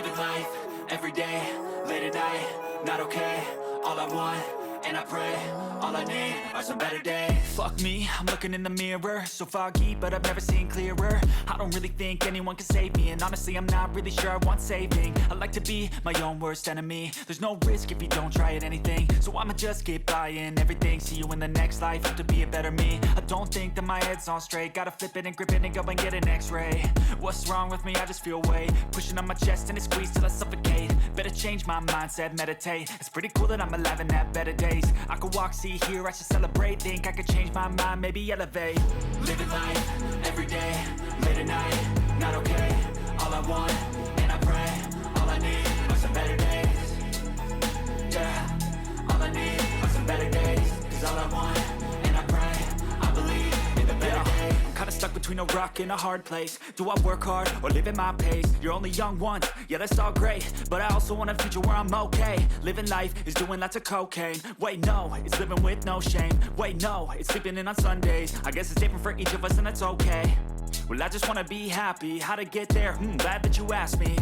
Living life, everyday, late at night, not okay. All I want, and I pray, all I need are some better days. Fuck me, I'm looking in the mirror, so foggy, but I've never seen clearer. I don't really think anyone can save me, and honestly I'm not really sure I want saving. I like to be my own worst enemy. There's no risk if you don't try at anything, so I'ma just keep buying everything. See you in the next life, hope to be a better me. I don't think that my head's on straight, gotta flip it and grip it and go and get an x-ray. What's wrong with me? I just feel weight pushing on my chest and it squeezes till I suffocate. Better change my mindset, meditate. It's pretty cool that I'm alive and have better days. I could walk, see, hear, I should celebrate. Think I could change my mind, maybe elevate. Living life, everyday, late at night, not okay. All I want, and I pray, all I need are some better days. Yeah, all I need are some better days. Cause all I want, and I pray, I believe in the better days. I'm kinda stuck between a rock and a hard place. Do I work hard or live at my pace? You're only young once, yeah that's all great, but I also want a future where I'm okay. Living life is doing lots of cocaine. Wait no, it's living with no shame. Wait no, it's sleeping in on Sundays. I guess it's different for each of us and that's okay. Well I just wanna be happy, how to get there? Glad that you asked me.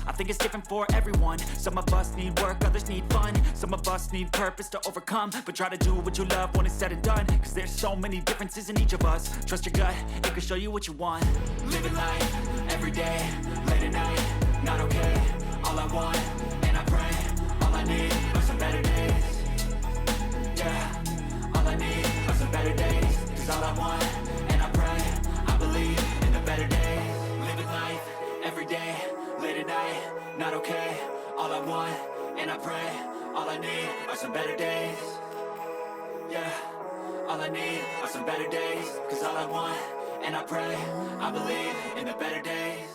I think it's different for everyone. Some of us need work, others need fun. Some of us need purpose to overcome. But try to do what you love when it's said and done. Cause there's so many differences in each of us. Trust your gut, it can show you what you want. Living life, everyday, late at night, not okay. All I want, and I pray, all I need are some better days. Yeah, all I need are some better days. Cause all I want, and I pray, I believe in the better days. Living life, everyday, late at night, not okay. All I want, and I pray, all I need are some better days. Yeah, all I need are some better days. Cause all I want, and I pray, I believe in the better days.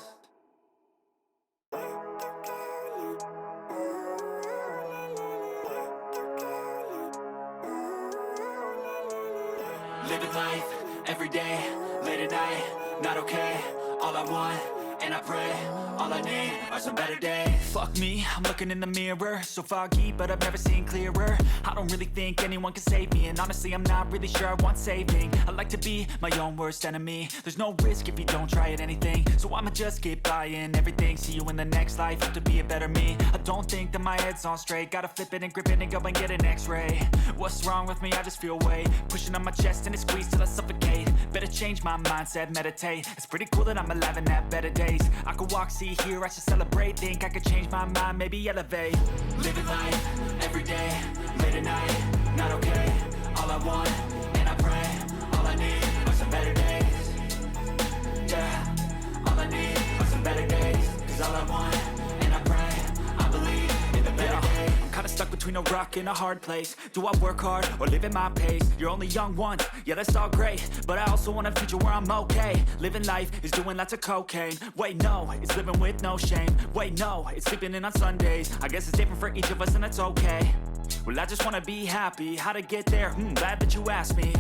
Living life, everyday, late at night, not okay. All I want, and I pray, all I need are some better days. Fuck me, I'm looking in the mirror, so foggy, but I've never seen clearer. I don't really think anyone can save me, and honestly I'm not really sure I want saving. I like to be my own worst enemy. There's no risk if you don't try at anything, so I'ma just keep buying everything. See you in the next life, hope to be a better me. I don't think that my head's on straight, gotta flip it and grip it and go and get an x-ray. What's wrong with me? I just feel weight pushing on my chest and it squeezes till I suffocate. Better change my mindset, meditate. It's pretty cool that I'm alive and have better days. I could walk, see, hear, I should celebrate. Think I could change my mind, maybe elevate. Living life, everyday, late at night, not okay. All I want, and I pray, all I need are some better days. Yeah, all I need are some better days. Cause all I want, and I pray, I believe in the better days. I'm kinda stuck between a rock and a hard place. Do I work hard or live at my pace? You're only young once, yeah that's all great, but I also want a future where I'm okay. Living life is doing lots of cocaine. Wait no, it's living with no shame. Wait no, it's sleeping in on Sundays. I guess it's different for each of us and that's okay. Well I just wanna be happy, how to get there? Glad that you asked me.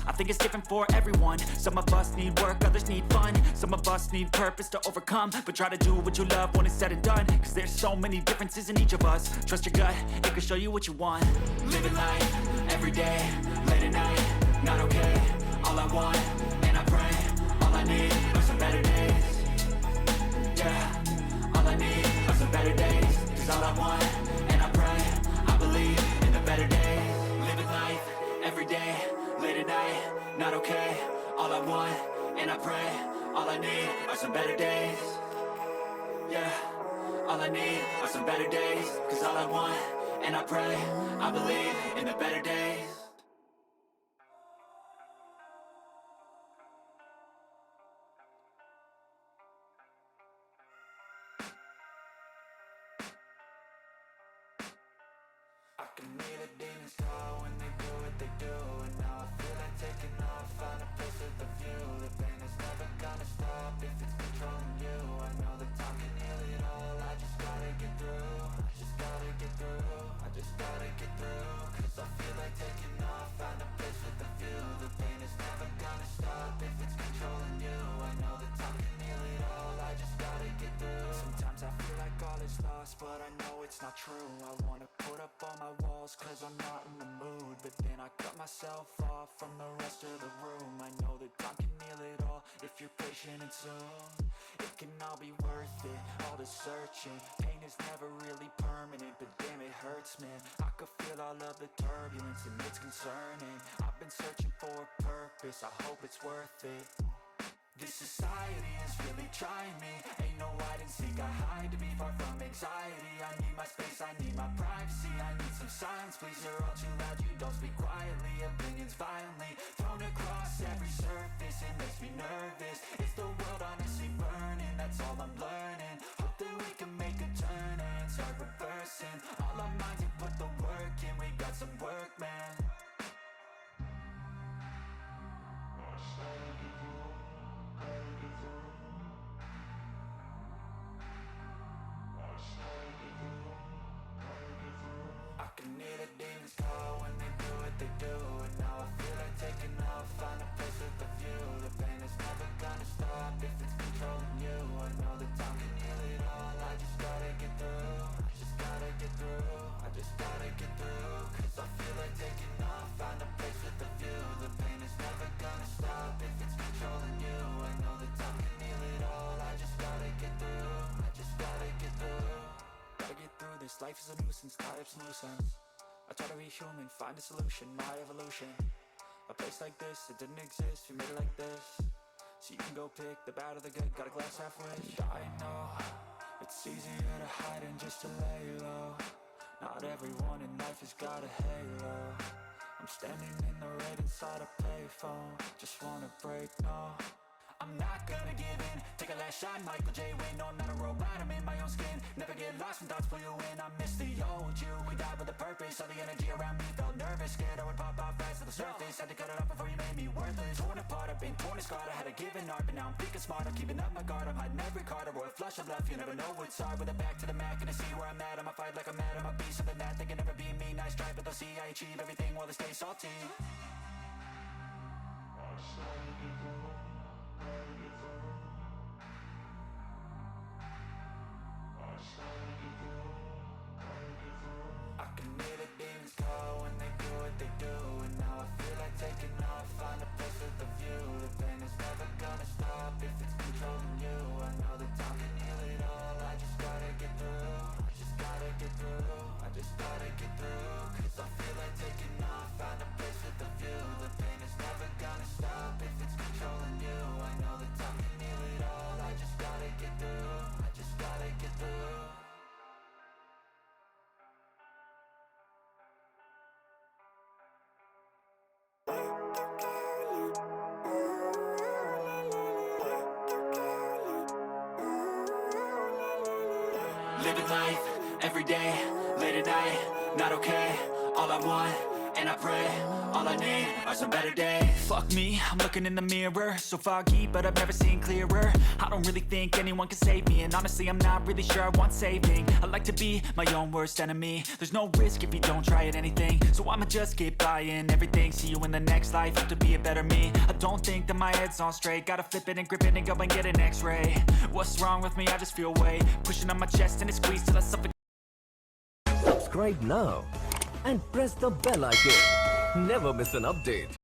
I think it's different for everyone. Some of us need work, others need fun. Some of us need purpose to overcome. But try to do what you love when it's said and done. Cause there's so many differences in each of us. Trust your gut, it can show you what you want. Living life, everyday, late at night, not okay. All I want, and I pray, all I need are some better days. Yeah, all I need are some better days. Cause all I want, and I pray, I believe in the better days. Living life, everyday, late at night, not okay. All I want, and I pray, all I need are some better days. Yeah, all I need are some better days. Cause all I want, and I pray, I believe in the better days. I can hear the demons call when they do what they do. And now I feel like taking off, find a place with a view. The pain is never gonna stop if it's controlling you. I know that time can heal it all, I just gotta get through. I just gotta get through, I just gotta get through. Cause I feel like taking off, find a place with a view. The pain is never gonna stop if it's controlling you. I know that time can heal it all, I just gotta get through. Sometimes I feel like all is lost, but I know it's not true. I wanna put up all my walls cause I'm not in the mood, but then I cut myself off from the rest of the room. I know that time can heal it all if you're patient and soon it can all be worth it, all the searching. Pain is never really permanent, but damn it hurts, man. I could feel all of the turbulence and it's concerning. I've been searching for a purpose, I hope it's worth it. This society is really trying me. Ain't no hide and seek, I hide to be far from anxiety. I need my space, I need my privacy. I need some silence, please, you're all too loud. You don't speak quietly, opinions violently thrown across every surface. It makes me nervous. Is the world honestly burning? That's all I'm learning. Hope that we can make a turn and start reversing all our minds and put the work in. We got some work, man. I can hear the demons call when they do what they do, and now I feel like taking off, find a place with a view. The pain is never gonna stop if it's controlling you. I know that time can heal it all, I just gotta get through. I just gotta get through, I just gotta get through. Cause I feel like taking off, find a place with a view. The pain is never gonna stop if it's controlling you. I know that time can heal it all, I just gotta get through. I just gotta get through. Gotta get through this, life is a nuisance, tie up some loose ends. I try to be human, find a solution, my evolution. A place like this, it didn't exist, we made it like this. So you can go pick the bad or the good, got a glass halfway. I know, it's easier to hide than just to lay low. Not everyone in life has got a halo. I'm standing in the red inside a payphone. Just wanna break, no, I'm not gonna give in. Take a last shot, Michael J. Win. No, I'm not a robot, I'm in my own skin. Never get lost when thoughts pull you in. I miss the old you, we died with a purpose. All the energy around me felt nervous, scared I would pop off fast to the surface. Had to cut it off before you made me worthless. Torn apart, I've been torn and scarred. I had to give an art, but now I'm thinking smart. I'm keeping up my guard, I'm hiding every card. A royal flush of left, you never know what's hard. With a back to the mat, gonna see where I'm at. I'ma fight like I'm mad, I'ma be something that they can never be me. Nice try, but they'll see I achieve everything while they stay salty. I can hear the demons call when they do what they do, and now I feel like taking off, find a place with a view. The pain is never gonna stop if it's controlling you. I know that time can heal it all, I just gotta get through. I just gotta get through, I just gotta get through. Cause I feel like taking off, find a place with a view. The pain is never gonna stop if it's controlling you. I know that time can heal it all, I just gotta get through. I just gotta get through. Living life, every day, late at night, not okay. All I want, and I pray, all I need are some better days. Fuck me, I'm looking in the mirror, so foggy, but I've never seen clearer. I don't really think anyone can save me, and honestly I'm not really sure I want saving. I like to be my own worst enemy. There's no risk if you don't try at anything, so I'ma just keep buying everything. See you in the next life, have to be a better me. I don't think that my head's on straight, gotta flip it and grip it and go and get an x-ray. What's wrong with me? I just feel weight pushing on my chest and it squeezes till I suffocate. Subscribe now and press the bell icon. Never miss an update.